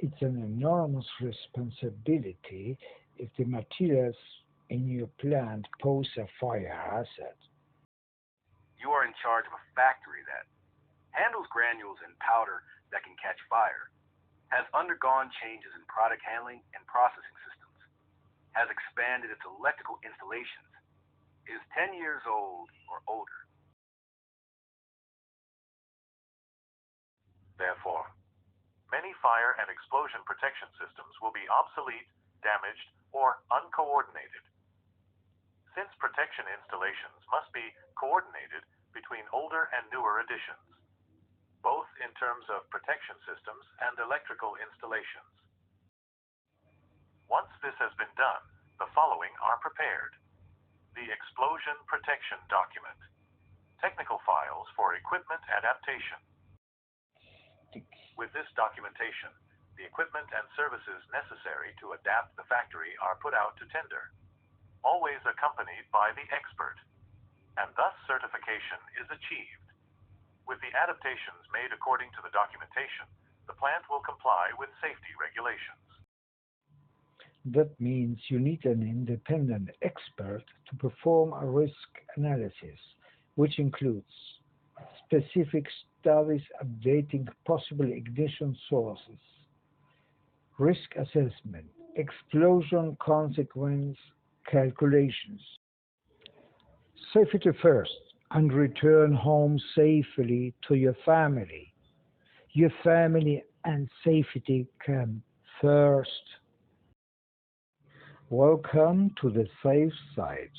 It's an enormous responsibility if the materials in your plant pose a fire hazard. You are in charge of a factory that handles granules and powder that can catch fire, has undergone changes in product handling and processing systems, has expanded its electrical installations, is 10 years old or older. Therefore, many fire and explosion protection systems will be obsolete, damaged, or uncoordinated. Since protection installations must be coordinated between older and newer additions, both in terms of protection systems and electrical installations. Once this has been done, the following are prepared: the Explosion Protection Document, technical files for equipment adaptation. With this documentation, the equipment and services necessary to adapt the factory are put out to tender, always accompanied by the expert, and thus certification is achieved. With the adaptations made according to the documentation, the plant will comply with safety regulations. That means you need an independent expert to perform a risk analysis, which includes specific studies updating possible ignition sources, risk assessment, explosion consequence calculations, safety first, and return home safely to your family. Your family and safety come first. Welcome to the safe side.